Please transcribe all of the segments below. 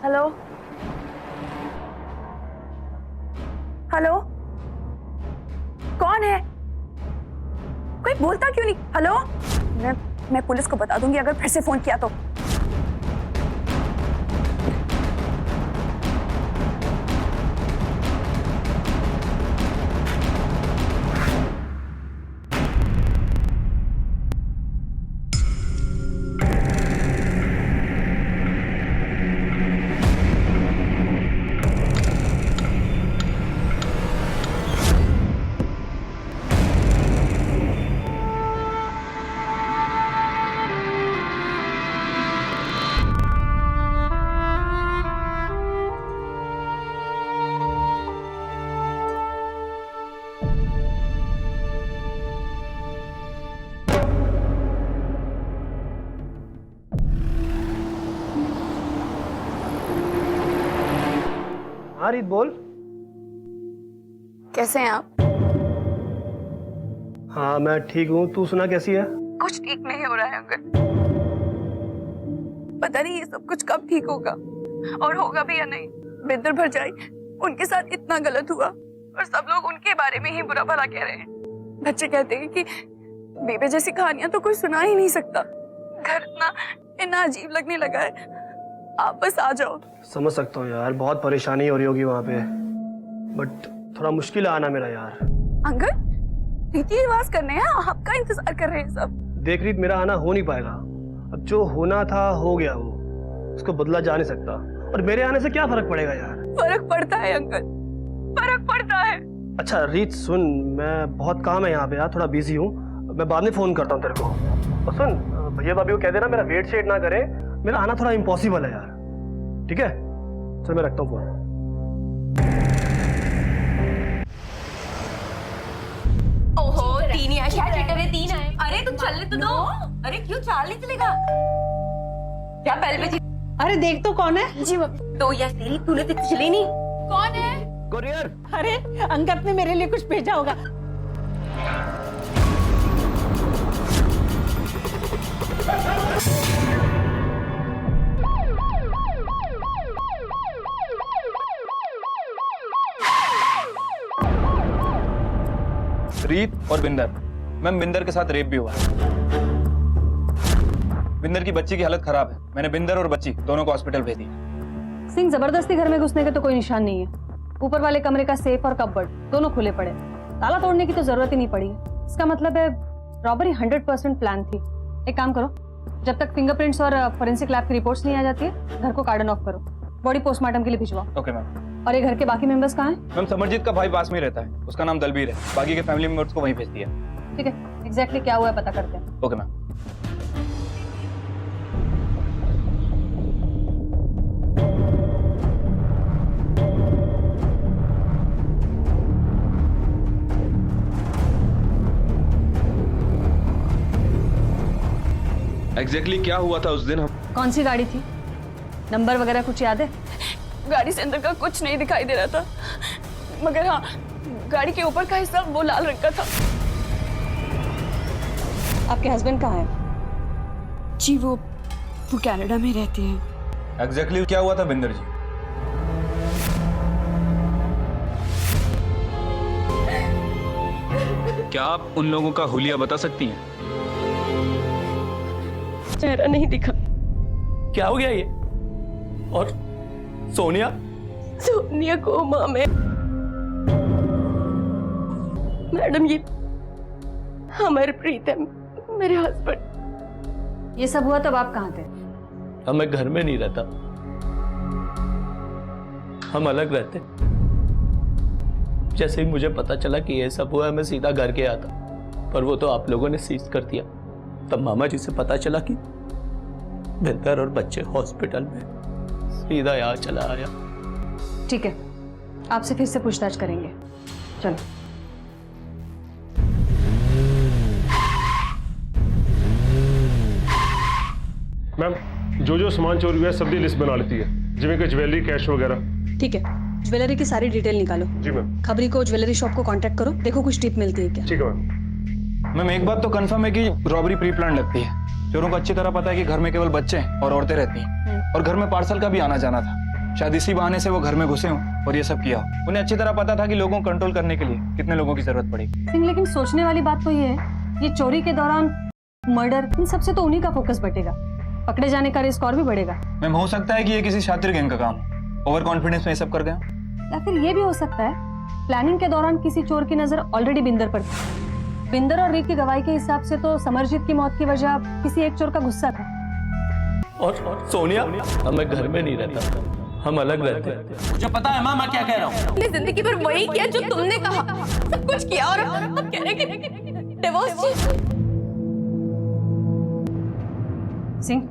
Hello hello, कौन है? कोई बोलता क्यों नहीं? हेलो, मैं पुलिस को बता दूंगी अगर फिर से फोन किया तो। हाँ रीत बोल। कैसे हैं आप? हाँ मैं ठीक हूँ, तू सुना कैसी है? कुछ ठीक नहीं हो रहा है अंकल। पता नहीं ये सब कुछ कब ठीक होगा और होगा भी या नहीं। बिंदर भरजाई, उनके साथ इतना गलत हुआ और सब लोग उनके बारे में ही बुरा भला कह रहे हैं। बच्चे कहते हैं कि बेबे जैसी कहानियां तो कोई सुना ही नहीं सकता। घर इतना अजीब लगने लगा है। आप बस आ जाओ। समझ सकता हूँ यार, बहुत परेशानी हो रही होगी वहाँ पे, बट थोड़ा मुश्किल है आना मेरा यार। अंकल, रीति रिवाज करने हैं, आपका इंतजार कर रहे हैं सब। देख रीत, मेरा आना हो नहीं पाएगा। अब जो होना था हो गया, वो उसको बदला जा नहीं सकता, और मेरे आने से क्या फर्क पड़ेगा यार? फर्क पड़ता है अंकल, फर्क पड़ता है। अच्छा रीत सुन, मैं बहुत काम है यहाँ पे यार, थोड़ा बिजी हूँ, मैं बाद में फोन करता हूँ तेरे को। और सुन, भैया भाभी को कह देना मेरा वेट शेट ना करे, मेरा आना थोड़ा इम्पॉसिबल है यार, ठीक है? चल मैं रखता हूँ फोन। ओहो, तीन ही आए शायद, तीन आए। अरे तुम चलने तो दो। अरे क्यों चाल नहीं चलेगा? क्या पहले बजी? अरे देख तो कौन है? जी तो यार तेरी तूने तो चली नहीं। कौन है? कुरियर। अरे अंगद ने मेरे लिए कुछ भेजा होगा। रीत और बिंदर, मैम बिंदर के साथ रेप भी हुआ है। बिंदर की बच्ची की हालत खराब है। मैंने बिंदर और बच्ची दोनों को हॉस्पिटल भेज दिया। सिंह, जबरदस्ती घर में घुसने के तो कोई निशान नहीं है। ऊपर वाले कमरे का सेफ और कपबोर्ड दोनों खुले पड़े, ताला तोड़ने की तो जरूरत ही नहीं पड़ी। इसका मतलब है रॉबरी 100% प्लान थी। एक काम करो, जब तक फिंगरप्रिंट्स और फोरेंसिक लैब की रिपोर्ट्स नहीं आ जाती है, घर को कार्डन ऑफ करो, बॉडी पोस्टमार्टम के लिए भिजवाओ। Okay ma'am. और ये घर के बाकी मेंबर्स कहाँ हैं? मैम समरजीत का भाई पास में ही रहता है, उसका नाम दलबीर है। बाकी के फैमिली मेंबर्स को वहीं भेज दिया। ठीक है, एग्जैक्टली क्या हुआ है पता करते हैं। Okay ma'am. एग्जैक्टली क्या हुआ था उस दिन? हम कौन सी गाड़ी थी, नंबर वगैरह कुछ याद है? गाड़ी से अंदर का कुछ नहीं दिखाई दे रहा था, मगर हाँ, गाड़ी के ऊपर का हिस्सा वो लाल रंग का था। आपके हस्बैंड कहाँ हैं? जी वो कनाडा में रहते हैं। एग्जैक्टली क्या हुआ था बिंदर जी? क्या आप उन लोगों का हुलिया बता सकती हैं? चेहरा नहीं दिखा। क्या हो गया ये? और सोनिया? सोनिया कोमा में। मैडम ये हमारे प्रीत है, मेरे हस्बैंड। ये सब हुआ तब आप कहाँ थे? अब मैं घर में नहीं रहता, हम अलग रहते। जैसे ही मुझे पता चला कि ये सब हुआ, मैं सीधा घर के आता, पर वो तो आप लोगों ने सीज कर दिया। तब मामा जी से पता चला कि बिंदर और बच्चे हॉस्पिटल में, सीधा यहाँ चला आया। ठीक है, आपसे फिर से पूछताछ करेंगे, चलो। मैम जो सामान चोरी हुआ है सब दी लिस्ट बना लेती है, जिਵੇਂ कि ज्वेलरी, कैश वगैरह। ठीक है, ज्वेलरी की सारी डिटेल निकालो। जी मैम। खबरी को ज्वेलरी शॉप को कांटेक्ट करो, देखो कुछ टिप मिलती है क्या। ठीक है मैम। मैम एक बात तो कंफर्म है कि रॉबरी प्री प्लान लगती है। चोरों को अच्छी तरह पता है कि घर में केवल बच्चे और औरतें रहती हैं, और घर में पार्सल का भी आना जाना था। शायद इसी बहाने से वो घर में घुसे हों और ये सब किया हो। उन्हें अच्छी तरह पता था कि लोगों को कंट्रोल करने के लिए कितने लोगों की जरूरत पड़ेगी। सिंह, लेकिन सोचने वाली बात तो ये है, ये चोरी के दौरान मर्डर, इन सबसे तो उन्हीं का फोकस बटेगा, पकड़े जाने का रिस्क और भी बढ़ेगा। मैम हो सकता है कि ये किसी शातिर गैंग का काम हो, ओवर कॉन्फिडेंस में ये सब कर गया। या फिर ये भी हो सकता है प्लानिंग के दौरान किसी चोर की नजर ऑलरेडी बिंदर पर थी। बिंदर और रीत की गवाही के हिसाब से तो समरजीत की मौत की वजह किसी एक चोर का गुस्सा था। और सोनिया, मैं घर में नहीं रहता, हम अलग रहते हैं। मुझे पता है मामा क्या कह रहा हूँ। अपनी जिंदगी भर वही किया जो तुमने कहा, सब कुछ किया और अब कह रहे कि डिवोर्स। सिंह,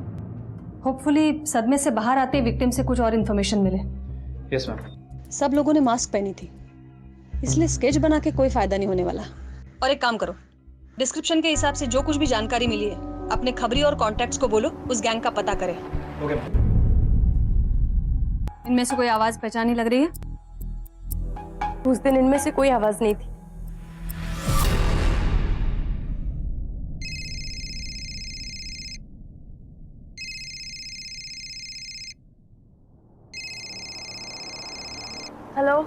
होपफुली सदमे से बाहर आते विक्टिम से कुछ और इन्फॉर्मेशन मिले। Yes ma'am. सब लोगों ने मास्क पहनी थी, इसलिए स्केच बना के कोई फायदा नहीं होने वाला। और एक काम करो, डिस्क्रिप्शन के हिसाब से जो कुछ भी जानकारी मिली है अपने खबरी और कॉन्टैक्ट्स को बोलो उस गैंग का पता करें। ओके। इनमें से कोई आवाज पहचानी लग रही है? उस दिन इनमें से कोई आवाज नहीं थी। हेलो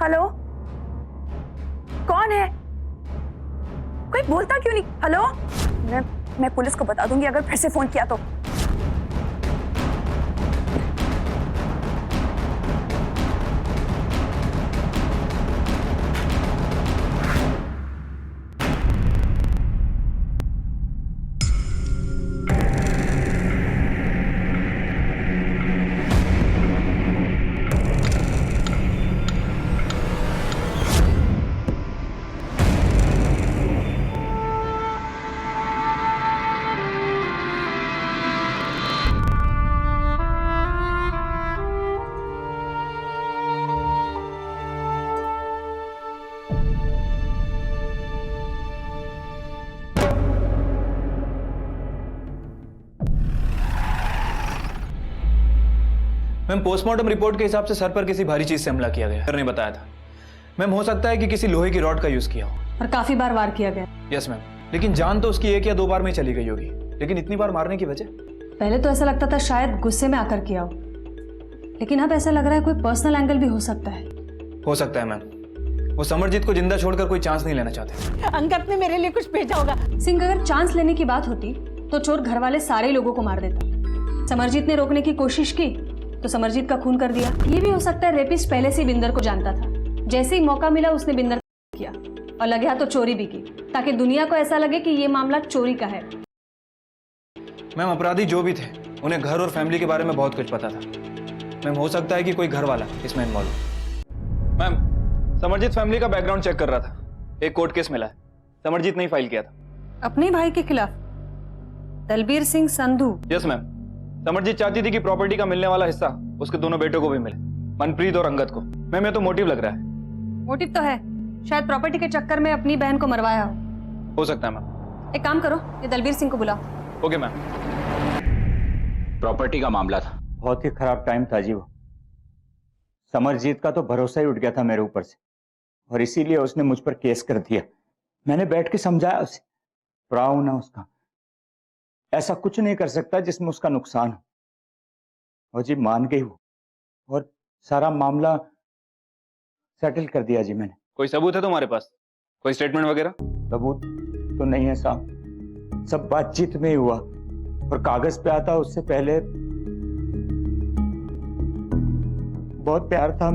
हेलो, कौन है? कोई बोलता क्यों नहीं? हेलो, मैं पुलिस को बता दूंगी अगर फिर से फोन किया तो। मैम पोस्टमार्टम रिपोर्ट के हिसाब से सर पर किसी भारी चीज से हमला किया गया, सर ने बताया था। मैम हो सकता है कि किसी लोहे की रॉड का यूज किया हो। और काफी बार वार किया गया। यस मैम, लेकिन जान तो उसकी 1 या 2 बार में ही चली गई होगी, लेकिन इतनी बार मारने की वजह? पहले तो ऐसा लगता था शायद गुस्से में आकर किया हो, लेकिन अब ऐसा लग रहा है कोई पर्सनल एंगल भी हो सकता है। हो सकता है मैम, वो समरजीत को जिंदा छोड़कर कोई चांस नहीं लेना चाहते। अंगद ने मेरे लिए कुछ भेजा होगा। सिंह, अगर चांस लेने की बात होती तो चोर घर वाले सारे लोगों को मार देता। समरजीत ने रोकने की कोशिश की तो समरजीत का खून कर दिया। ये भी हो सकता है रेपिस्ट पहले से ही बिंदर को जानता था, जैसे ही मौका मिला उसने बिंदर को किया और लगे हाथ तो चोरी भी की, ताकि दुनिया को ऐसा लगे कि ये मामला चोरी का है। मैम अपराधी जो भी थे उन्हें घर और फैमिली के बारे में बहुत कुछ पता था। मैम हो सकता है कि कोई घर वाला इसमें इन्वॉल्व हो। मैम समरजीत फैमिली का बैकग्राउंड चेक कर रहा था, एक कोर्ट केस मिला है, समरजीत ने ही फाइल किया था। अपने भाई के खिलाफ? दलबीर सिंह संधू? यस मैम, समरजीत चाहती थी कि प्रॉपर्टी का मिलने वाला हिस्सा उसके दोनों बेटों को भी मिले, मनप्रीत और अंगद को। मैम ये तो मोटिव लग रहा है। मोटिव तो है, शायद प्रॉपर्टी के चक्कर में अपनी बहन को मरवाया हो सकता है मैम। एक काम करो, ये दलबीर सिंह को बुलाओ। Okay ma'am. प्रॉपर्टी का मामला था, बहुत ही खराब टाइम था जी वो। समरजीत का तो भरोसा ही उठ गया था मेरे ऊपर से, और इसीलिए उसने मुझ पर केस कर दिया। मैंने बैठ के समझाया उसे, प्राव ना उसका, ऐसा कुछ नहीं कर सकता जिसमें उसका नुकसान हो। और जी मान गई वो, और सारा मामला सेटल कर दिया जी मैंने। कोई सबूत है तुम्हारे पास, कोई स्टेटमेंट वगैरह? सबूत तो नहीं है साहब, सब बातचीत में ही हुआ, और कागज पे आता उससे पहले बहुत प्यार था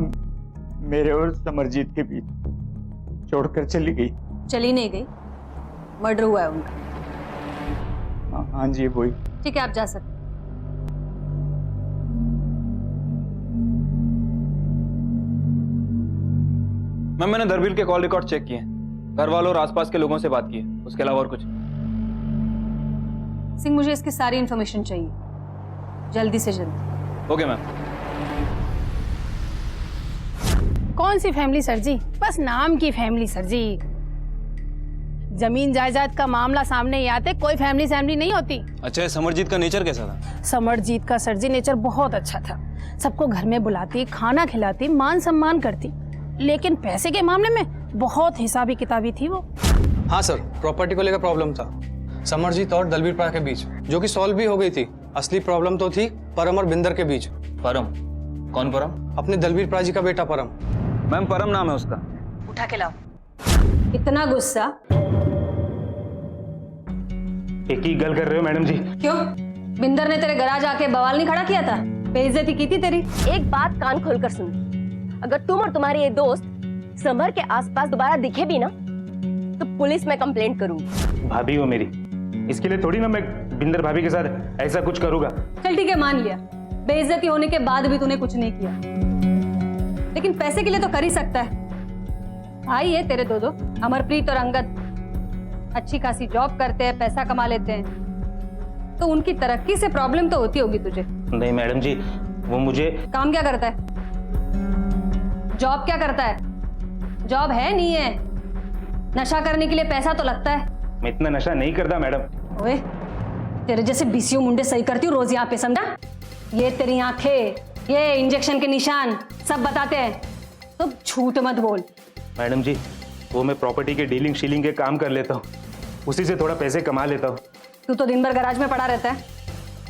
मेरे और समरजीत के बीच, छोड़कर चली गई। चली नहीं गई, मर्डर हुआ है उनका। हाँ जी वही। ठीक है, आप जा सकते। मैम मैंने दरबीर के कॉल रिकॉर्ड चेक किए, घर वालों और आसपास के लोगों से बात की है, उसके अलावा और कुछ? सिंह, मुझे इसकी सारी इंफॉर्मेशन चाहिए, जल्दी से जल्दी। Okay ma'am. कौन सी फैमिली सर जी, बस नाम की फैमिली सर जी। जमीन जायदाद का मामला सामने ही आते कोई फैमिली नहीं होती। अच्छा, समरजीत का नेचर कैसा था? समरजीत का सर जी नेचर बहुत अच्छा था, सबको घर में बुलाती, खाना खिलाती, मान सम्मान करती, लेकिन पैसे के मामले में बहुत हिसाबी किताबी थी वो। हाँ सर, प्रॉपर्टी को लेकर प्रॉब्लम था समरजीत और दलबीर पारा के बीच, जो कि सॉल्व भी हो गई थी। असली प्रॉब्लम तो थी परम और बिंदर के बीच। परम? कौन परम? अपने दलवीर प्राजी का बेटा परम। मैम परम नाम है उसका। उठा के लाओ। इतना गुस्सा एक ही गल कर रहे हो मैडम जी। क्यों? बिंदर ने तेरे गराज आके बवाल नहीं खड़ा किया था? बेइज्जती की थी तेरी। एक बात कान खोलकर सुन, अगर तुम और तुम्हारे ये दोस्त समर के आसपास दोबारा दिखे भी ना तो पुलिस में कंप्लेंट करूंगी। भाभी हो मेरी, इसके लिए थोड़ी ना मैं बिंदर भाभी के साथ ऐसा कुछ करूंगा। चल ठीक है, मान लिया बेइज्जती होने के बाद भी तूने कुछ नहीं किया, लेकिन पैसे के लिए तो कर ही सकता है। भाई है तेरे दो अमरप्रीत और अंगद, अच्छी खासी जॉब करते हैं, पैसा कमा लेते हैं, तो उनकी तरक्की से प्रॉब्लम तो होती होगी तुझे। नहीं मैडम जी, वो मुझे। काम क्या करता है? जॉब क्या करता है? जॉब है नहीं है, नशा करने के लिए पैसा तो लगता है। मैं इतना नशा नहीं करता मैडम। ओए, तेरे जैसे बीसीओ मुंडे सही करती हूँ रोज यहाँ पे, समझा? ये तेरी आंखें, ये इंजेक्शन के निशान सब बताते हैं, तो झूठ मत बोल। मैडम जी, वो मैं प्रॉपर्टी के डीलिंग शीलिंग के काम कर लेता हूँ, उसी से थोड़ा पैसे कमा लेता हूँ। तू तो दिन भर गैराज में पड़ा रहता है,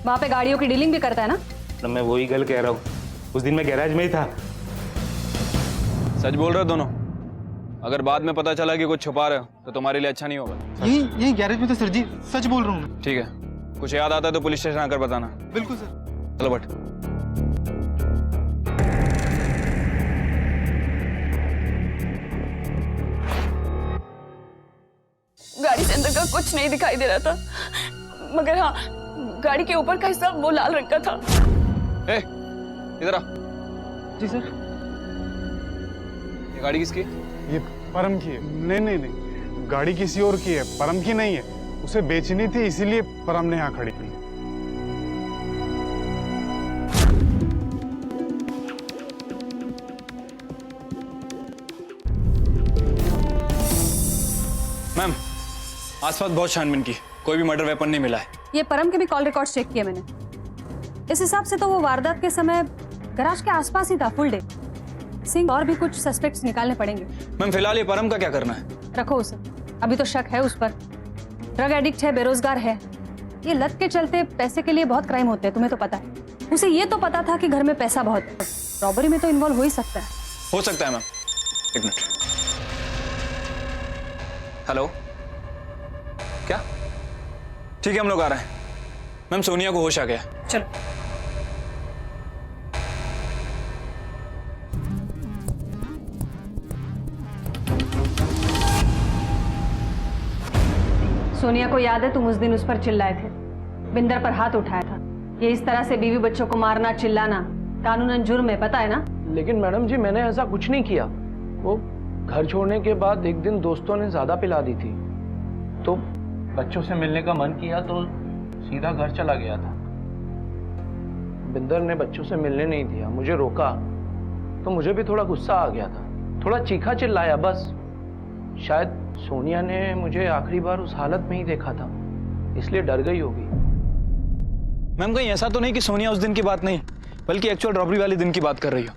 वहां पे गाड़ियों की डीलिंग भी करता है ना? तो मैं वही गल कह रहा हूँ, उस दिन मैं गैराज में ही था। सच बोल रहे हो दोनों? अगर बाद में पता चला कि कुछ छुपा रहे हो तो तुम्हारे लिए अच्छा नहीं होगा। यही गैरेज में तो सर जी, सच बोल रहा हूँ। ठीक है, कुछ याद आता है तो पुलिस स्टेशन आकर बताना। बिल्कुल सर। चलो बट। गाड़ी से अंदर का कुछ नहीं दिखाई दे रहा था, मगर हाँ, गाड़ी के ऊपर का हिस्सा वो लाल रंग का था। ए, इधर आ। जी सर। ये गाड़ी किसकी? ये परम की है। नहीं, गाड़ी किसी और की है, परम की नहीं है। उसे बेचनी थी, इसीलिए परम ने यहाँ खड़ी की। मैम, आसपास बहुत छानबीन की, कोई भी मर्डर वेपन नहीं मिला है। ये परम के भी कॉल रिकॉर्ड्स चेक किए मैंने, इस हिसाब से तो वो वारदात के समय गैराज के आसपास ही था फुल डे। सिंह और भी कुछ सस्पेक्ट्स निकालने पड़ेंगे। मैम फिलहाल ये परम का क्या करना है? रखो उसे, अभी तो शक है उस पर। ड्रग एडिक्ट है, बेरोजगार है, ये लत के चलते पैसे के लिए बहुत क्राइम होते हैं, तुम्हें तो पता है। उसे ये तो पता था कि घर में पैसा बहुत है, रॉबरी में तो इन्वॉल्व हो ही सकता है। हो सकता है मैम। एक मिनट। हेलो, क्या? ठीक है, हम लोग आ रहे हैं। मैम सोनिया को होश आ गया। चलो। सोनिया को याद है तुम उस दिन उस पर चिल्लाए थे, बिंदर पर हाथ उठाया था। ये इस तरह से बीवी बच्चों को मारना चिल्लाना कानूनन जुर्म है, पता है ना? लेकिन मैडम जी, मैंने ऐसा कुछ नहीं किया। वो घर छोड़ने के बाद एक दिन दोस्तों ने ज्यादा पिला दी थी, तो बच्चों से मिलने का मन किया तो सीधा घर चला गया था। बिंदर ने बच्चों से मिलने नहीं दिया, मुझे रोका, तो मुझे भी थोड़ा गुस्सा आ गया था, थोड़ा चीखा चिल्लाया बस। शायद सोनिया ने मुझे आखिरी बार उस हालत में ही देखा था, इसलिए डर गई होगी। मैम कहीं ऐसा तो नहीं कि सोनिया उस दिन की बात नहीं, बल्कि एक्चुअल रॉबरी वाले दिन की बात कर रही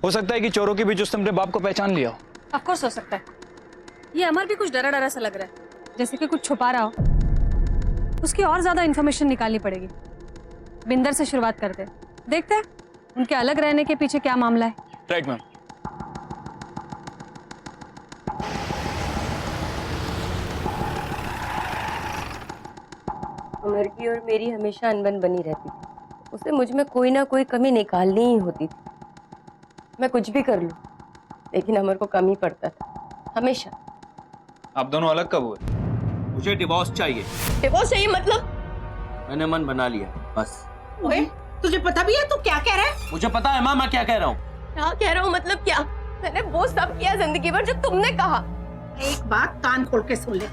हो सकता है कि चोरों के बीच उसने अपने बाप को पहचान लिया हो। ऑफ कोर्स हो सकता है। ये अमर भी कुछ डरा डरा सा लग रहा है, जैसे कि कुछ छुपा रहा हो। उसकी और ज्यादा इंफॉर्मेशन निकालनी पड़ेगी। बिंदर से शुरुआत करते हैं, देखते हैं उनके अलग रहने के पीछे क्या मामला है। Right ma'am. अमर की और मेरी हमेशा अनबन बनी रहती थी, उसे मुझ में कोई ना कोई कमी निकालनी ही होती थी। मैं कुछ भी कर लूं, लेकिन अमर को कमी पड़ता था हमेशा। आप दोनों अलग कब हुए? मुझे डिवोर्स चाहिए। डिवोर्स चाहिए मतलब? मैंने मन बना लिया, बस। ओए, तुझे पता भी है तू क्या कह रहा है? मुझे पता है माँ, मैं क्या कह रहा हूँ। क्या कह रहा हूँ मतलब क्या? मैंने वो सब किया जिंदगी भर जो तुमने कहा। एक बात कान खोल के सुन ले,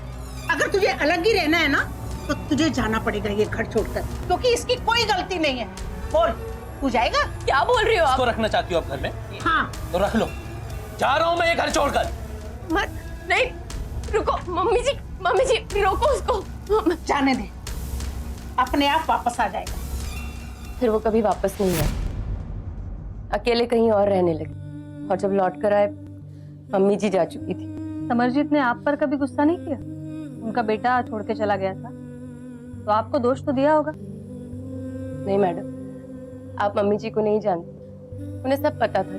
अगर तुझे अलग ही रहना है ना तो तुझे जाना पड़ेगा ये घर छोड़कर, क्योंकि इसकी कोई गलती नहीं है। बोल, तू जाएगा? क्या बोल रही हो आप? इसको रखना चाहती हो आप घर में? हाँ। तो रख लो, जा रहा हूँ मैं ये घर छोड़कर। मत, नहीं, रुको मम्मी जी रोको उसको। जाने दे, अपने आप वापस आ जाएगा। फिर वो कभी वापस नहीं आया, अकेले कहीं और रहने लगे, और जब लौट कर आए मम्मी जी जा चुकी थी। समरजीत ने आप पर कभी गुस्सा नहीं किया? उनका बेटा छोड़ के चला गया था तो आपको दोष तो दिया होगा। नहीं मैडम, आप मम्मी जी को नहीं जानते। उन्हें सब पता था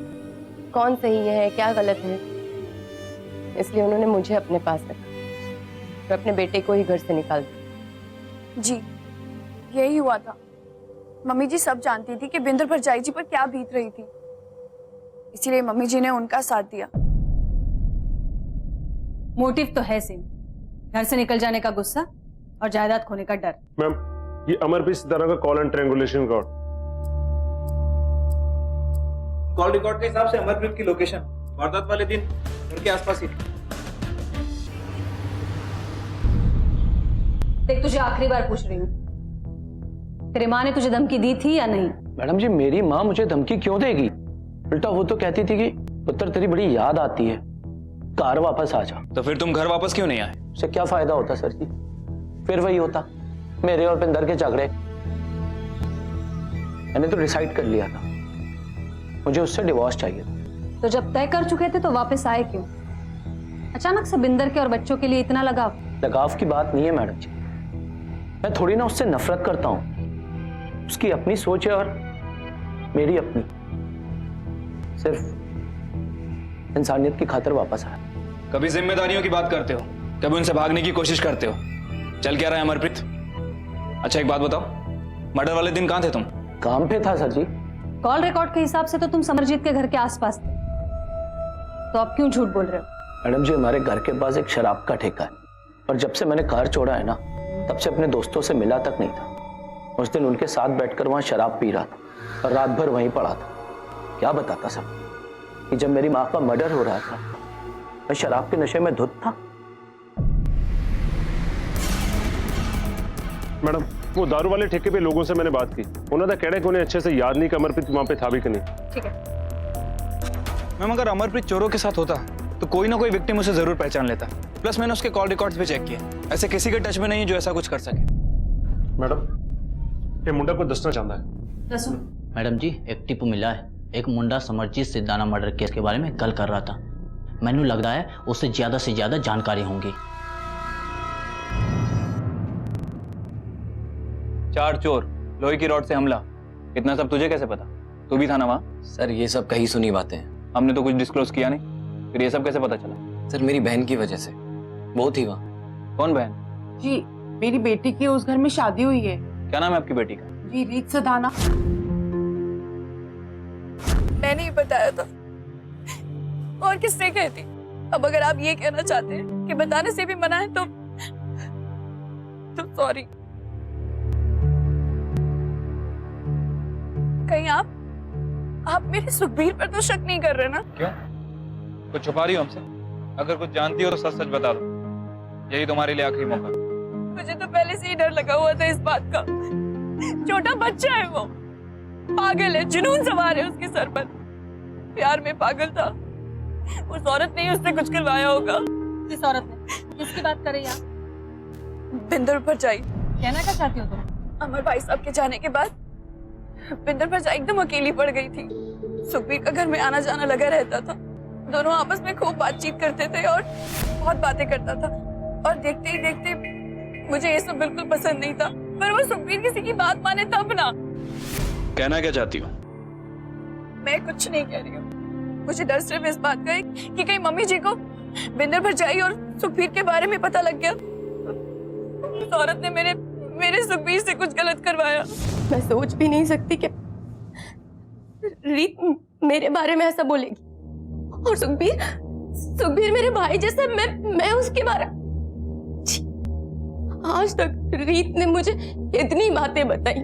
कौन सही है क्या गलत है, इसलिए उन्होंने मुझे अपने पास रखा और अपने बेटे को ही घर से निकाल दिया। जी यही हुआ था। मम्मी जी सब जानती थी कि बिंदर भरजाई जी पर क्या बीत रही थी, इसीलिए मम्मी जी ने उनका साथ दिया। मोटिव तो है सेम, घर से निकल जाने का गुस्सा और जायदाद खोने का डर। मैम, ये अमरप्रीत सितारा का call and triangulation record. Call record के हिसाब से अमरप्रीत की लोकेशन वारदात वाले दिन उनके आसपास ही थी। देख, तुझे आखिरी बार पूछ रही हूँ, तेरे माँ ने तुझे धमकी दी थी या नहीं? मैडम जी, मेरी माँ मुझे धमकी क्यों देगी? उल्टा वो तो कहती थी कि पुत्र तेरी बड़ी याद आती है, कार वापस आ जा। तो फिर तुम घर वापस क्यों नहीं आए? उससे क्या फायदा होता सर जी? फिर वही होता, मेरे और बिंदर के झगड़े। मैंने तो डिसाइड कर लिया था, मुझे उससे डिवोर्स चाहिए था। तो जब तय कर चुके थे तो वापस आए क्यों? अचानक से बिंदर के और बच्चों के लिए इतना लगाव? लगाव की बात नहीं है मैडम जी, मैं थोड़ी ना उससे नफरत करता हूँ। उसकी अपनी सोच है और मेरी अपनी। सिर्फ इंसानियत की खातिर वापस आया। कभी जिम्मेदारियों की बात करते हो, कभी उनसे भागने की कोशिश करते हो। चल क्या रहा है अमरप्रीत? अच्छा एक बात बताओ, मर्डर वाले दिन कहाँ थे तुम? काम पे था सर जी। कॉल रिकॉर्ड के हिसाब से तो तुम समरजीत के घर के आसपास थे, तो अब क्यों झूठ बोल रहे हो? मैडम जी, हमारे घर के पास एक शराब का ठेका है और जब से मैंने कार छोड़ा है ना, तब से अपने दोस्तों से मिला तक नहीं था। उस दिन उनके साथ बैठकर वहां शराब पी रहा था और रात भर वहीं पड़ा था। क्या बताता सब कि जब मेरी माँ का मर्डर हो रहा था मैं शराब के नशे में धुत था। मैडम, वो दारू वाले ठेके पे लोगों से मैंने बात की, उन्होंने कह रहे कि उन्हें अच्छे से याद नहीं कि अमरप्रीत वहां पे था भी कि नहीं। ठीक है। मैम, अगर अमरप्रीत चोरों के साथ होता तो कोई ना कोई विक्टिम उसे जरूर पहचान लेता। प्लस मैंने उसके कॉल रिकॉर्ड्स भी चेक किए, ऐसे किसी के टच में नहीं है जो ऐसा कुछ कर सके। मैडम, ये मुंडा को दसना चाहता है। दसो। मैडम जी, एक टिप मिला है, एक मुंडा समरजीत सिद्धाना मर्डर केस के बारे में गल कर रहा था। मैनू लगता है उससे ज्यादा से ज्यादा जानकारी होंगी। 4 चोर, लोहे की रॉड से हमला, इतना सब तुझे कैसे पता? तू भी था ना वहाँ? सर, ये सब कहीं सुनी बातें हैं। हमने तो कुछ डिस्क्लोज किया नहीं, फिर ये सब कैसे पता चला? सर, मेरी बहन की वजह से। वो थी वहाँ। कौन बहन? जी, मेरी बेटी की उस घर में शादी हुई है। क्या नाम है आपकी बेटी का? जी, रीत सदाना। मैंने ही बताया था, और किससे कहती? अब अगर आप ये कहना चाहते हैं कि बताने से भी मना है तो सॉरी। कहीं आप मेरे सुखबीर पर तो शक नहीं कर रहे ना? क्यों? कुछ छुपा रही हो हमसे? अगर कुछ जानती हो तो सच सच बता दो, यही तुम्हारे लिए आखिरी मौका। मुझे तो पहले से ही डर लगा हुआ था इस बात का। छोटा बच्चा है वो, पागल है, जुनून सवार है उसके सर पर। प्यार में पागल था। उस औरत ने ही उससे कुछ करवाया होगा। किस औरत ने? किसकी बात कर रही हैं आप? बिंदर भरजाई। कहना क्या चाहती हो तुम? अमर भाई साहब के जाने के बाद बिंदर भरजाई एकदम अकेली पड़ गई थी। सुखबीर का घर में आना जाना लगा रहता था। दोनों आपस में खूब बातचीत करते थे और बहुत बातें करता था। और देखते ही देखते मुझे ये सब बिल्कुल पसंद नहीं था, पर वो सुखबीर किसी की बात माने तब ना। कहना क्या चाहती हो? मैं कुछ नहीं कह रही हूँ। मुझे डर सिर्फ इस बात का है कि कहीं मम्मी जी को बिंदर भरजाई और सुखबीर के बारे में पता लग गया। उस औरत ने मेरे सुखबीर से कुछ गलत करवाया। मैं सोच भी नहीं सकती कि रीत मेरे बारे में ऐसा बोलेगी। और सुखबीर मेरे भाई जैसा, मैं उसके बारे। आज तक रीत ने मुझे इतनी बातें बताई,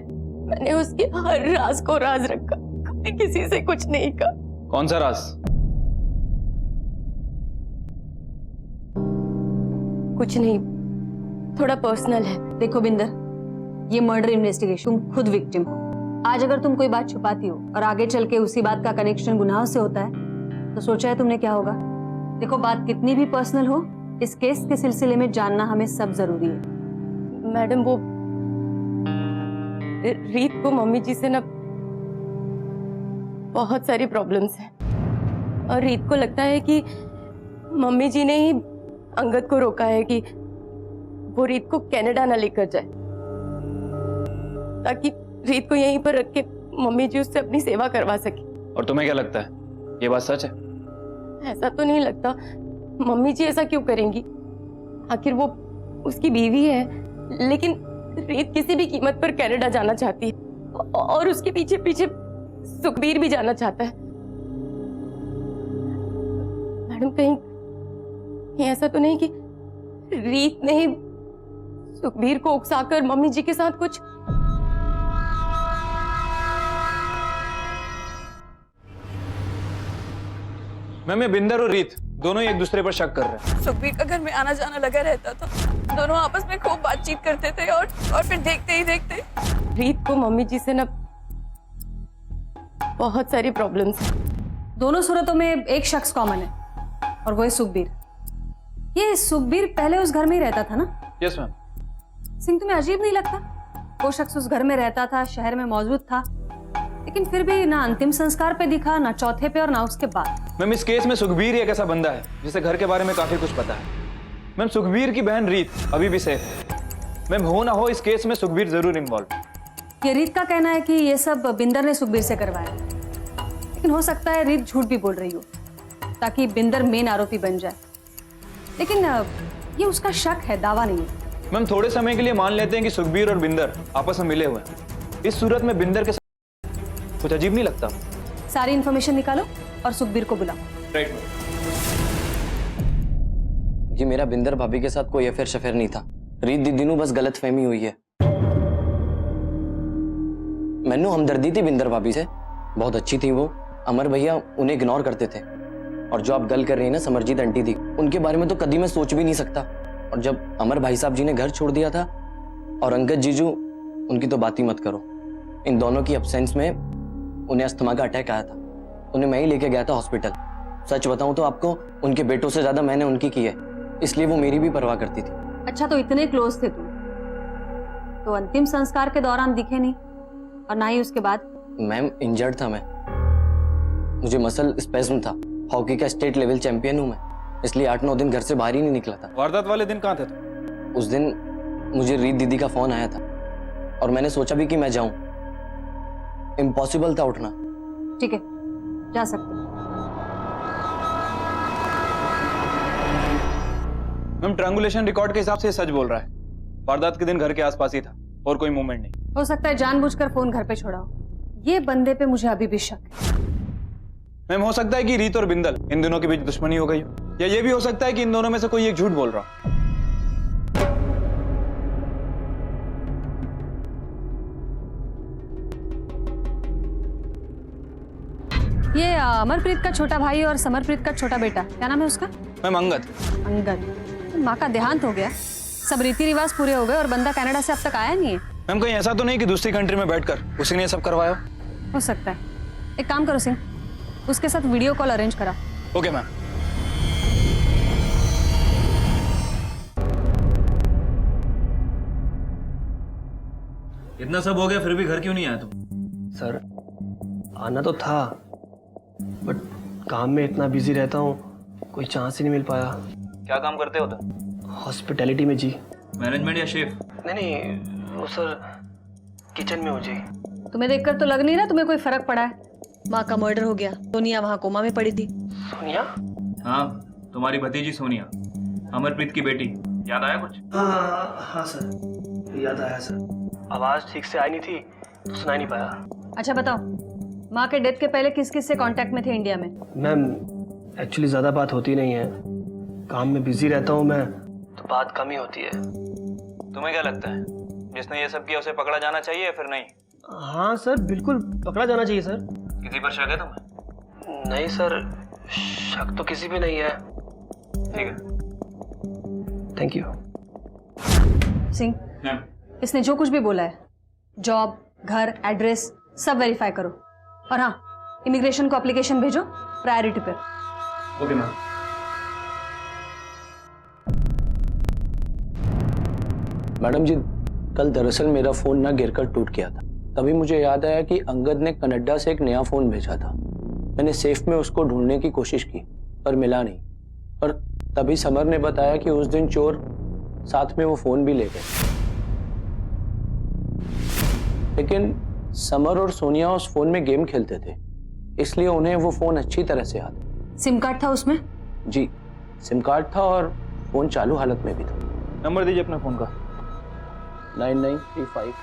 मैंने उसके हर राज को राज रखा, कभी किसी से कुछ नहीं कहा। कौन सा राज? कुछ नहीं, थोड़ा पर्सनल है। देखो बिंदर, ये मर्डर इन्वेस्टिगेशन, तुम खुद विक्टिम हो। आज अगर तुम कोई बात छुपाती हो और आगे चल के उसी बात का कनेक्शन गुनाह से होता है, तो सोचा है तुमने क्या होगा? देखो, बात कितनी भी पर्सनल हो, इस केस के सिलसिले में जानना हमें सब जरूरी है। मैडम, वो रीत को मम्मी जी से ना बहुत सारी प्रॉब्लम्स हैं और रीत को लगता है कि मम्मी जी ने ही अंगद को रोका है कि वो रीत को कनाडा ना लेकर जाए, ताकि रीत को यहीं पर रख के मम्मी जी उससे अपनी सेवा करवा सके। और तुम्हें क्या लगता है ये बात सच है? ऐसा तो नहीं लगता। मम्मी जी ऐसा क्यों करेंगी? आखिर वो उसकी बीवी है, लेकिन रीत किसी भी कीमत पर कनाडा जाना चाहती है और उसके पीछे पीछे सुखबीर भी जाना चाहता है। मैडम कहीं ऐसा तो नहीं कि रीत ने ही सुखबीर को उकसाकर मम्मी जी के साथ कुछ? मैम ये बिंदर और रीत दोनों ही एक दूसरे पर शक कर रहे हैं। सुखबीर का घर में आना जाना लगा रहता था, दोनों आपस में खूब बातचीत करते थे और फिर देखते ही देखते रीत को मम्मी जी से ना बहुत सारी प्रॉब्लम्स हैं। दोनों सूरतों में एक शख्स कॉमन है और वो है सुखबीर। ये सुखबीर पहले उस घर में ही रहता था ना? Yes ma'am. सिंह, तुम्हें अजीब नहीं लगता? वो शख्स उस घर में रहता था, शहर में मौजूद था, लेकिन फिर भी ना अंतिम संस्कार पे दिखा, ना चौथे पे और ना उसके बाद। मैम इस केस में सुखबीर एक ऐसा बंदा है जिसे घर के बारे में काफी कुछ पता है। मैम सुखबीर की बहन रीत अभी भी सेफ है। मैम हो ना हो इस केस में सुखबीर जरूर इन्वॉल्व। ये रीत का कहना है कि ये सब बिंदर ने सुखबीर से करवाया, लेकिन हो सकता है रीत झूठ भी बोल रही हो ताकि बिंदर मेन आरोपी बन जाए। लेकिन ये उसका शक है, दावा नहीं है। मैम थोड़े समय के लिए मान लेते हैं कि सुखबीर और बिंदर आपस में मिले हुए हैं। इस सूरत में बिंदर के साथ कुछ अजीब नहीं लगता? सारी इन्फॉर्मेशन निकालो और सुखबीर को बुलाओ। राइट। जी मेरा बिंदर भाभी के साथ कोई अफेयर शफेयर नहीं था। रीत दीदी नू बस गलत फहमी हुई है। मैनू हमदर्दी थी बिंदर भाभी से, बहुत अच्छी थी वो। अमर भैया उन्हें इग्नोर करते थे। और जो आप गल कर रही हैं ना समरजीत आंटी थी, उनके बारे में तो कभी मैं सोच भी नहीं सकता। और जब अमर भाई साहब जी ने घर छोड़ दिया था और अंगद जीजू, उनकी तो बात ही मत करो। इन दोनों की एब्सेंस में उन्हें अस्थमा का अटैक आया था। उन्हें मैं ही लेके गया था हॉस्पिटल। सच बताऊं तो आपको, उनके बेटों से ज्यादा मैंने उनकी की है, इसलिए वो मेरी भी परवाह करती थी। अच्छा, तो इतने क्लोज थे तुम, तो अंतिम संस्कार के दौरान दिखे नहीं और ना ही उसके बाद? मैम इंजर्ड था मैं, मुझे मसल स्पेज्म था। हॉकी का स्टेट लेवल चैंपियन हूं मैं, इसलिए 8-9 दिन घर से बाहर ही नहीं निकला था। वारदात वाले दिन कहाँ थे तुम? उस दिन मुझे रीत दीदी का फोन आया था और मैंने सोचा भी कि मैं जाऊं। इम्पॉसिबल था उठना। ठीक है, जा सकते। मैम ट्रायंगुलेशन रिकॉर्ड के हिसाब से सच बोल रहा है। वारदात के दिन घर के आसपास ही था और कोई मूवमेंट नहीं। हो सकता है जानबूझकर फोन घर पे छोड़ा हो। ये बंदे पे मुझे अभी भी शक है। मैम हो सकता है कि रीत और बिंदल इन दोनों के बीच दुश्मनी हो गई हो, या ये भी हो सकता है कि इन दोनों में से कोई एक झूठ बोल रहा हो। ये अमरप्रीत का छोटा भाई और समरप्रीत का छोटा बेटा, क्या नाम है उसका? मैम अंगद। अंगद। माँ का देहांत हो गया, सब रीति रिवाज पूरे हो गए और बंदा कनाडा से अब तक आया नहीं है। मैम कहीं ऐसा तो नहीं कि दूसरी कंट्री में बैठकर उसी ने सब करवाया हो सकता है। एक काम करो सिंह, उसके साथ वीडियो कॉल अरेंज करा। Okay ma'am. इतना सब हो गया फिर भी घर क्यों नहीं आया तुम? सर आना तो था, बट काम में इतना बिजी रहता हूँ, कोई चांस ही नहीं मिल पाया। क्या काम करते हो तुम? हॉस्पिटैलिटी में जी। मैनेजमेंट या शेफ? नहीं, वो सर किचन में हो जी। तुम्हें देखकर तो लग नहीं रहा तुम्हें कोई फर्क पड़ा है। माँ का मर्डर हो गया, सोनिया वहाँ कोमा में पड़ी थी। सोनिया? हाँ, तुम्हारी भतीजी सोनिया, अमरप्रीत की बेटी। याद आया कुछ? हाँ सर, याद आया सर। आवाज ठीक से आई नहीं थी तो सुनाई नहीं पाया। अच्छा बताओ, माँ के डेथ के पहले किस किस से कांटेक्ट में थे इंडिया में? मैम एक्चुअली ज़्यादा बात होती नहीं है, काम में बिजी रहता हूँ मैं, तो बात कम ही होती है। तुम्हें क्या लगता है जिसने ये सब किया उसे पकड़ा जाना चाहिए या फिर नहीं? हाँ सर, बिल्कुल पकड़ा जाना चाहिए सर। किसी पर शक है तुम्हें? नहीं सर, शक तो किसी पे नहीं है। ठीक है, थैंक यू। सिंह, इसने जो कुछ भी बोला है, जॉब, घर, एड्रेस सब वेरीफाई करो। और हाँ, इमिग्रेशन को एप्लीकेशन भेजो प्रायोरिटी पर। Okay ma'am. मैडम जी, कल दरअसल मेरा फोन ना गिरकर टूट गया था। तभी मुझे याद आया कि अंगद ने कनाडा से एक नया फोन भेजा था। मैंने सेफ में उसको ढूंढने की कोशिश की पर मिला नहीं। और तभी समर ने बताया कि उस दिन चोर साथ में वो फोन भी ले गए। लेकिन समर और सोनिया उस फोन में गेम खेलते थे, इसलिए उन्हें वो फोन अच्छी तरह से याद है। सिम कार्ड था उसमें? जी, सिम कार्ड था और फोन चालू हालत में भी था। नंबर दीजिए अपने फोन का। 9935।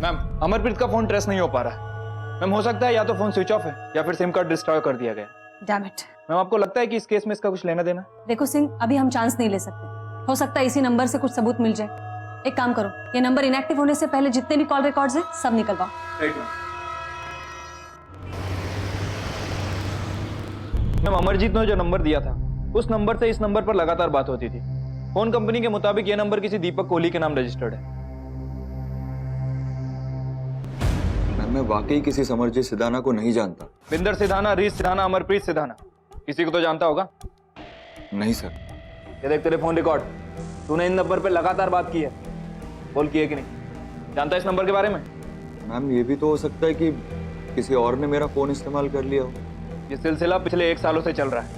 मैम, अमरप्रीत का फोन ट्रेस नहीं हो पा रहा। मैम, हो सकता है या तो फोन स्विच ऑफ है या फिर सिम कार्ड डिस्ट्रॉय कर दिया गया। Damn it. मैम, आपको लगता है कि इस केस में इसका कुछ लेना देना? देखो सिंह, अभी हम चांस नहीं ले सकते। हो सकता है इसी नंबर से कुछ सबूत मिल जाए। एक काम करो, ये नंबर इनएक्टिव होने से पहले जितने भी कॉल रिकॉर्ड्स हैं सब निकलवाओ। मैम, अमरजीत ने जो नंबर दिया था उस नंबर से इस नंबर पर लगातार बात होती थी। फोन कंपनी के मुताबिक ये नंबर किसी दीपक कोहली के नाम रजिस्टर्ड है। मैं वाकई किसी समरजीत सिदाना को नहीं जानता। बिंदर सिधाना, रीत सिधाना, अमरप्रीत सिधाना, किसी को तो जानता होगा। नहीं सर। ये देख तेरे फोन रिकॉर्ड, तूने इन नंबर पे लगातार बात की है। बोल की है कि नहीं? जानता है इस नंबर के बारे में? मैम, ये भी तो हो सकता है कि किसी और ने मेरा फोन इस्तेमाल कर लिया हो। ये सिलसिला पिछले 1 सालों से चल रहा है।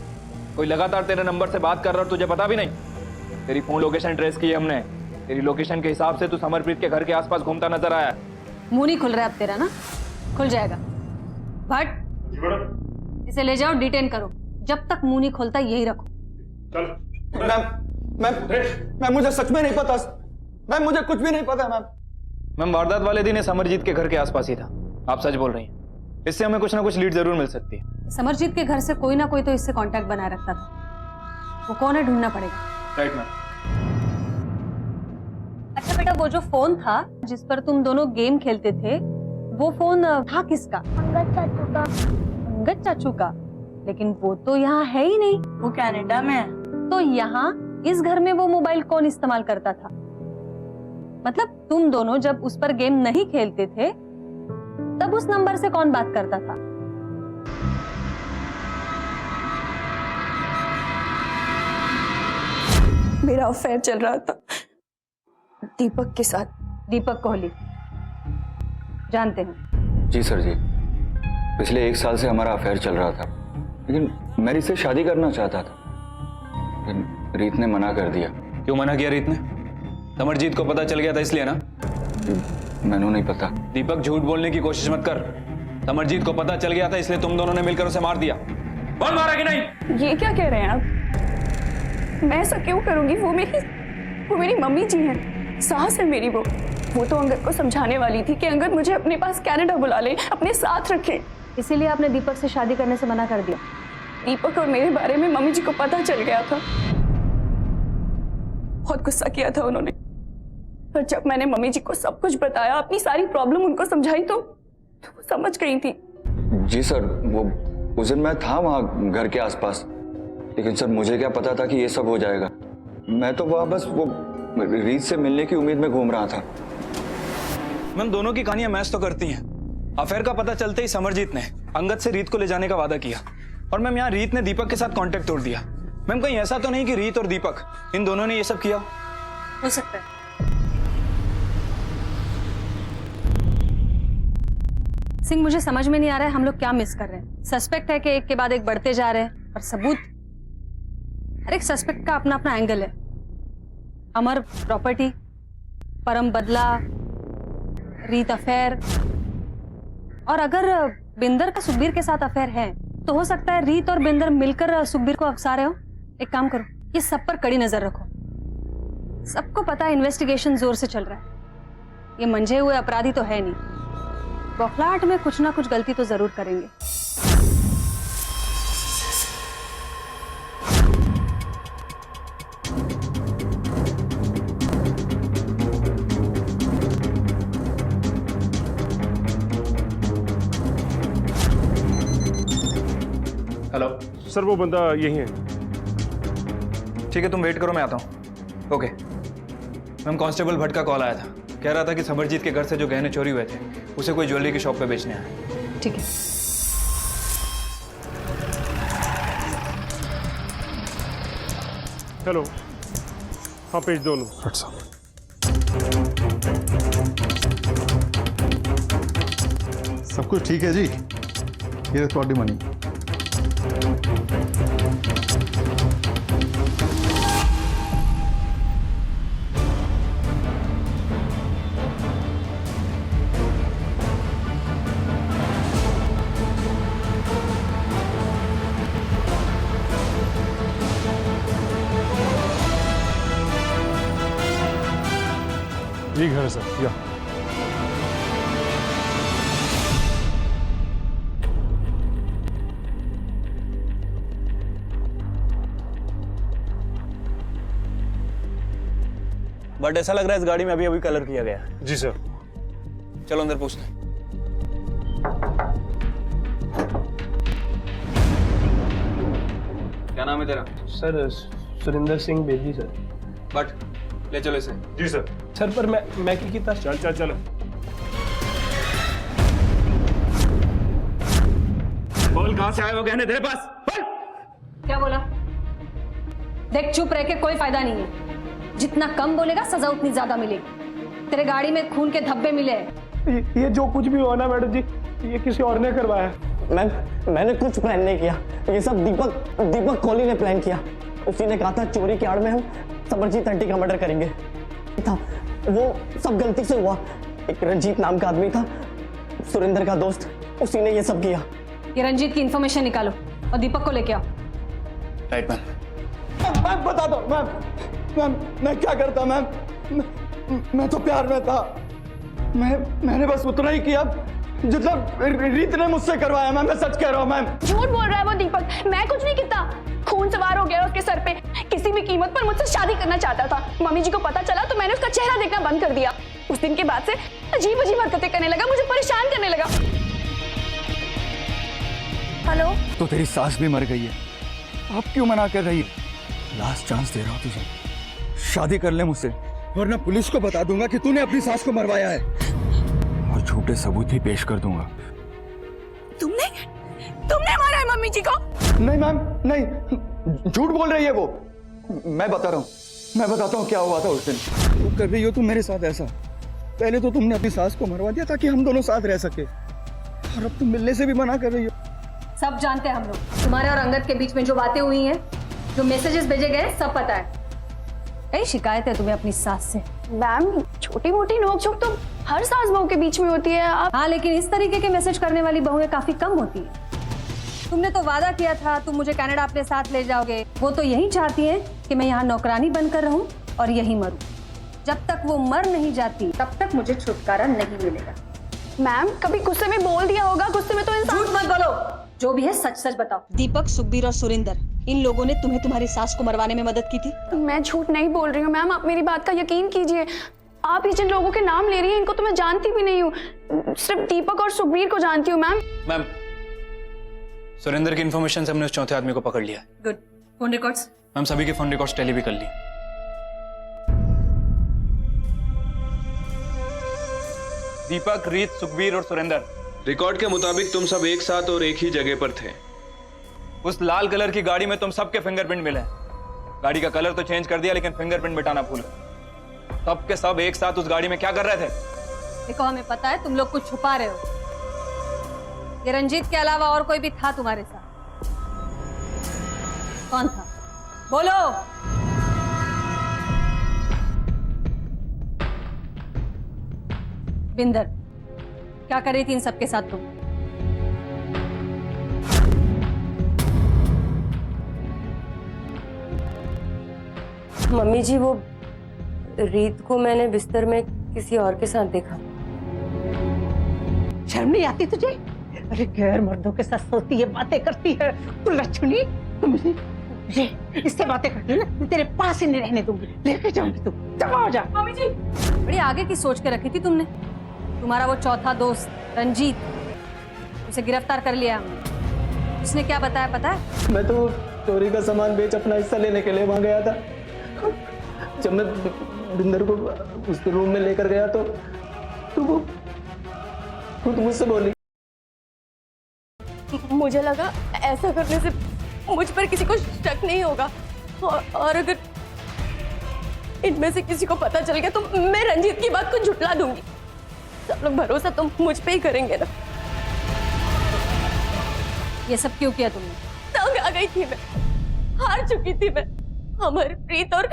कोई लगातार तेरे नंबर से बात कर रहा और तुझे पता भी नहीं। तेरी फोन लोकेशन ट्रेस की है हमने। तेरी लोकेशन के हिसाब से तू समरप्रीत के घर के आसपास घूमता नजर आया। मुंह नहीं खुल रहा है अब तेरा ना? खुल जाएगा। भट्ट, इसे ले जाओ, डिटेन करो। जब तक मुंह नहीं खुलता यही रखो। मैम, मुझे सच में नहीं पता। मैम, मुझे कुछ भी नहीं पता। मैम, वारदात वाले दिन समरजीत के घर के आसपास ही था। आप सच बोल रही हैं। इससे हमें कुछ ना कुछ लीड जरूर मिल सकती है। समरजीत के घर से कोई ना कोई तो इससे कांटेक्ट बनाए रखता था। वो कौन है ढूंढना पड़ेगा। Right ma'am. अच्छा बेटा, वो जो फोन था जिस पर तुम दोनों गेम खेलते थे, वो फोन था किसका? अंगद चाचू का। अंगद चाचू का? लेकिन वो तो यहाँ है ही नहीं। वो कनाडा में है। तो यहाँ इस घर में वो मोबाइल कौन इस्तेमाल करता था? मतलब तुम दोनों जब उस पर गेम नहीं खेलते थे तब उस नंबर से कौन बात करता था? मेरा अफेयर चल रहा था दीपक के साथ। दीपक कोहली जानते हैं? जी सर जी। पिछले 1 साल से हमारा अफेयर चल रहा था, लेकिन मैं रीत से शादी करना चाहता था, लेकिन रीत ने मना कर दिया। क्यों मना किया रीत ने? समरजीत को पता चल गया था इसलिए ना? मैंने नहीं पता। दीपक, झूठ बोलने की कोशिश मत कर। समरजीत को पता चल गया था इसलिए तुम दोनों ने मिलकर उसे मार दिया। बोल, मारा कि नहीं? ये क्या कह रहे हैं आप? मैं ऐसा क्यों करूंगी? वो मेरी मम्मी जी हैं, सास है मेरी। वो तो अंगद को समझाने वाली थी कि अंगद मुझे अपने पास कनाडा बुला ले, अपने साथ रखे। इसीलिए आपने दीपक से शादी करने से मना कर दिया? दीपक और मेरे बारे में मम्मी जी को पता चल गया था। बहुत गुस्सा किया था उन्होंने, पर जब मैंने मम्मी जी को सब कुछ बताया, अपनी सारी प्रॉब्लम उनको समझाई तो वो समझ गई थी। जी सर, वो उस दिन मैं था वहाँ घर के आसपास, लेकिन सर मुझे क्या पता था कि ये सब हो जाएगा। मैं तो वहाँ बस वो रीत से मिलने की उम्मीद में घूम रहा था। मैम, दोनों की कहानियां मैच तो करती हैं। अफेयर का पता चलते ही समरजीत ने अंगद से रीत को ले जाने का वादा किया और मैम यहाँ रीत ने दीपक के साथ कांटेक्ट तोड़ दिया। मैम, कहीं ऐसा तो नहीं कि रीत और दीपक इन दोनों ने ये सब किया? हो सकता है। सिंह, मुझे समझ में नहीं आ रहा है हम लोग क्या मिस कर रहे हैं। सस्पेक्ट है कि एक के बाद एक बढ़ते जा रहे हैं, और सबूत, हर एक सस्पेक्ट का अपना अपना एंगल है। अमर प्रॉपर्टी, परम बदला, रीत अफेयर, और अगर बिंदर का सुखबीर के साथ अफेयर है तो हो सकता है रीत और बिंदर मिलकर सुखबीर को अफसा रहे हो। एक काम करो, ये सब पर कड़ी नजर रखो। सबको पता है इन्वेस्टिगेशन जोर से चल रहा है। ये मंझे हुए अपराधी तो है नहीं, बौखलाहट में कुछ ना कुछ गलती तो जरूर करेंगे। हेलो सर, वो बंदा यही है। ठीक है, तुम वेट करो, मैं आता हूँ। ओके मैम, कांस्टेबल भट्ट का कॉल आया था। कह रहा था कि समरजीत के घर से जो गहने चोरी हुए थे उसे कोई ज्वेलरी की शॉप पे बेचने आया। ठीक है। हेलो, हाँ पेज दो। सब कुछ ठीक है जी, ये रिकॉर्डिंग मनी। ये घर है सर, या बट ऐसा लग रहा है इस गाड़ी में अभी अभी कलर किया गया है। जी सर। चलो अंदर पूछते हैं। क्या नाम है तेरा? Sir Surendra Singh Bedi sir. But ले चलो इसे। जी सर। सर पर मैं की कितना चल चल चलो। बोल कहां से आए वो गहने तेरे पास? बोल। क्या बोला? देख, चुप रह के कोई फायदा नहीं है। जितना कम बोलेगा सजा उतनी ज्यादा मिलेगी। तेरे गाड़ी में खून के धब्बे मिले हैं। ये जो कुछ भी हुआ ना मैडम जी, ये किसी और ने करवाया। मैंने कुछ प्लान नहीं किया। ये सब दीपक कोहली ने प्लान किया। उसी ने कहा था चोरी की आड़ में हम समरजीत आंटी का मर्डर करेंगे था। वो सब गलती से हुआ। एक रंजीत नाम का आदमी था, सुरेंद्र का दोस्त, उसी ने ये सब किया। ये रंजीत की इंफॉर्मेशन निकालो और दीपक को लेके आओ। Right ma'am. मैम बता दो मैम, मैं क्या करता मैम? मैं तो प्यार में था। मैंने बस उतना ही किया जितना रीत ने मुझसे करवाया। मैम मैं सच कह रहा हूँ मैम। झूठ बोल रहा है वो दीपक, मैं कुछ नहीं किया। खून सवार हो गया उसके सर पे। किसी भी कीमत पर मुझसे शादी करना चाहता था। मम्मी जी को पता चला तो मैंने उसका चेहरा देखना बंद कर दिया। उस दिन के बाद से अजीब अजीब हरकतें करने लगा, मुझे परेशान करने लगा। हेलो। तो तेरी सास भी मर गई है, आप क्यों मना कर रही है? लास्ट चांस दे रहा हूँ तुझे, शादी कर ले मुझसे, वरना पुलिस को बता दूंगा कि तूने अपनी सास को मरवाया है और झूठे सबूत भी पेश कर दूंगा। तुमने मारा है मम्मी जी को? नहीं मैम, नहीं, झूठ बोल रही है वो। मैं बता रहा हूँ, मैं बताता हूँ क्या हुआ था उस दिन। तू कर रही हो तुम मेरे साथ ऐसा? पहले तो तुमने अपनी सास को मरवा दिया ताकि हम दोनों साथ रह सके, और अब तुम मिलने से भी मना कर रही हो। सब जानते हैं हम लोग, तुम्हारे और अंगद के बीच में जो बातें हुई हैं, जो मैसेजेस भेजे गए, सब पता है। कई शिकायत है तुम्हें अपनी सास से? मैम छोटी मोटी नोकझोंक तो हर सास बहू के बीच में होती है। आप हाँ, लेकिन इस तरीके के मैसेज करने वाली बहुएं काफी कम होती है। तुमने तो वादा किया था तुम मुझे कनाडा अपने साथ ले जाओगे। वो तो यही चाहती है कि मैं यहाँ नौकरानी बनकर रहूं और यही मरूं। जब तक वो मर नहीं जाती तब तक मुझे छुटकारा नहीं मिलेगा। मैम कभी गुस्से में बोल दिया होगा, गुस्से में तो इंसान। झूठ मत बोलो, जो भी है सच सच बताओ। दीपक, सुखबीर और सुरेंद्र, इन लोगों ने तुम्हें तुम्हारी सास को मरवाने में मदद की थी? मैं झूठ नहीं बोल रही हूँ मैम, आप मेरी बात का यकीन कीजिए। आप ही जिन लोगों के नाम ले रही हैं, इनको तो मैं जानती भी नहीं हूँ। सिर्फ दीपक और सुखबीर को जानती हूँ मैम। मैम सुरेंद्र की इन्फॉर्मेशन से हमने उस चौथे आदमी को पकड़ लिया है। गुड। Phone records? मैम सभी के फोन रिकॉर्ड्स टेली भी कर लिए। दीपक, रीत, सुखबीर और सुरेंद्र, रिकॉर्ड के मुताबिक तुम सब एक साथ और एक ही जगह पर थे। उस लाल कलर की गाड़ी में तुम सबके फिंगरप्रिंट मिले। गाड़ी का कलर तो चेंज कर दिया लेकिन फिंगरप्रिंट मिटाना भूल गए। सब के सब एक साथ उस गाड़ी में क्या कर रहे थे? देखो, हमें पता है तुम लोग कुछ छुपा रहे हो। ये रंजीत के अलावा और कोई भी था तुम्हारे साथ? कौन था? बोलो। बिंदर, क्या कर रही थी इन सबके साथ तुम? मम्मी जी, वो रीत को मैंने बिस्तर में किसी और के साथ देखा। शर्म नहीं आती तुझे? अरे गैर मर्दों के साथ सोती है, बातें करती है, तू लक्ष्मी। ये इससे बातें करती है ना, मैं तेरे पास ही नहीं रहने दूंगी, लेके जाऊंगी। तू जमा हो जा। मम्मी जी, बड़ी आगे की सोच के रखी थी तुमने। तुम्हारा वो चौथा दोस्त रंजीत, उसे गिरफ्तार कर लिया हमने। उसने क्या बताया पता है? मैं तो चोरी का सामान बेच अपना हिस्सा लेने के लिए वहां गया था। जब मैं बिंदर को उसके रूम में लेकर गया तो वो खुद मुझसे बोली। मुझे लगा ऐसा करने से मुझ पर किसी को शक नहीं होगा, और अगर इनमें से किसी को पता चल गया तो मैं रंजीत की बात को झुठला दूंगी। सब लोग भरोसा तो मुझ पे ही करेंगे ना। ये सब क्यों किया तुमने? तंग आ गई थी मैं, हार चुकी थी मैं। अमरप्रीत और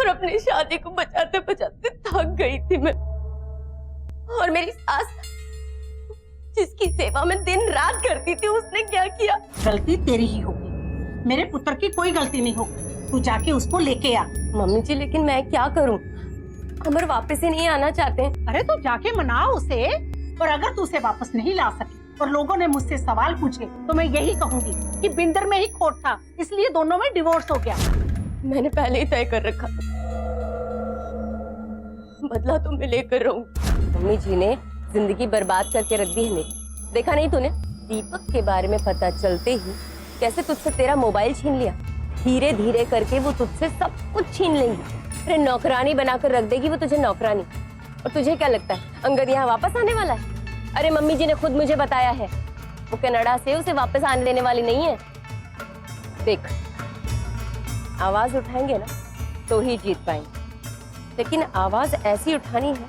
अपनी शादी को बचाते बचाते थक गई थी मैं। और मेरी सास जिसकी सेवा में दिन रात करती थी, उसने क्या किया? गलती तेरी ही होगी, मेरे पुत्र की कोई गलती नहीं होगी। तू जाके उसको लेके आ। मम्मी जी, लेकिन मैं क्या करूं? अमर वापस ही नहीं आना चाहते हैं। अरे तो जाके मनाओ उसे, और अगर तू उसे वापस नहीं ला सकी और लोगों ने मुझसे सवाल पूछे तो मैं यही कहूंगी कि बिंदर में ही खोट था, इसलिए दोनों में डिवोर्स हो गया। मैंने पहले ही तय कर रखा, बदला तो मैं लेकर रहूंगी। मम्मी जी ने जिंदगी बर्बाद करके रख दी है मेरी। देखा नहीं तूने, दीपक के बारे में पता चलते ही कैसे तुझसे तेरा मोबाइल छीन लिया। धीरे धीरे करके वो तुझसे सब कुछ छीन लेंगी। अरे नौकरानी बनाकर रख देगी वो तुझे, नौकरानी। और तुझे क्या लगता है अंगद यहाँ वापस आने वाला है? अरे मम्मी जी ने खुद मुझे बताया है वो कनाडा से उसे वापस आने देने वाली नहीं है। देख, आवाज उठाएंगे ना तो ही जीत पाएंगे, लेकिन आवाज ऐसी उठानी है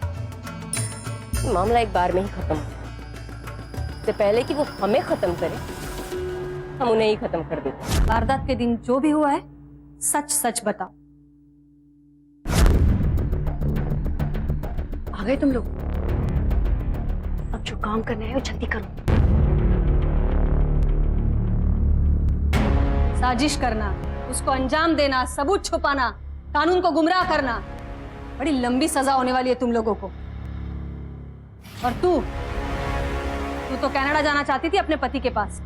कि मामला एक बार में ही खत्म हो जाए। इससे पहले कि वो हमें खत्म करे, हम उन्हें ही खत्म कर देते। वारदात के दिन जो भी हुआ है सच सच बताओ। आ गए तुम लोग? अब जो काम करना है वो जल्दी करो। साजिश करना, उसको अंजाम देना, सबूत छुपाना, कानून को गुमराह करना, बड़ी लंबी सजा होने वाली है तुम लोगों को। और तू तो कनाडा जाना चाहती थी अपने पति के पास।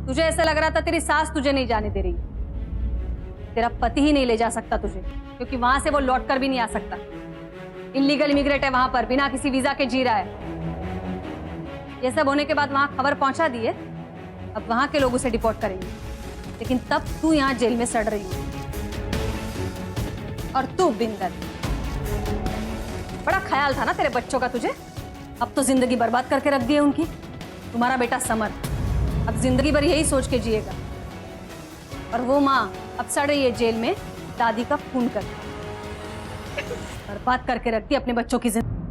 तुझे ऐसा लग रहा था तेरी सास तुझे नहीं जाने दे रही है। तेरा पति ही नहीं ले जा सकता तुझे, क्योंकि वहां से वो लौट कर भी नहीं आ सकता। इलीगल इमिग्रेट है वहां पर, बिना किसी वीजा के जी रहा है। ये सब होने के बाद वहां खबर पहुंचा दी है, अब वहां के लोग उसे डिपोर्ट करेंगे। लेकिन तब तू यहाँ जेल में सड़ रही है। और तू बिंदर, बड़ा ख्याल था ना तेरे बच्चों का तुझे, अब तो जिंदगी बर्बाद करके रख दी है उनकी। तुम्हारा बेटा समर अब जिंदगी भर यही सोच के जिएगा, और वो माँ अब सड़ रही है जेल में दादी का खून कर, बर्बाद करके रख दी अपने बच्चों की जिंदगी।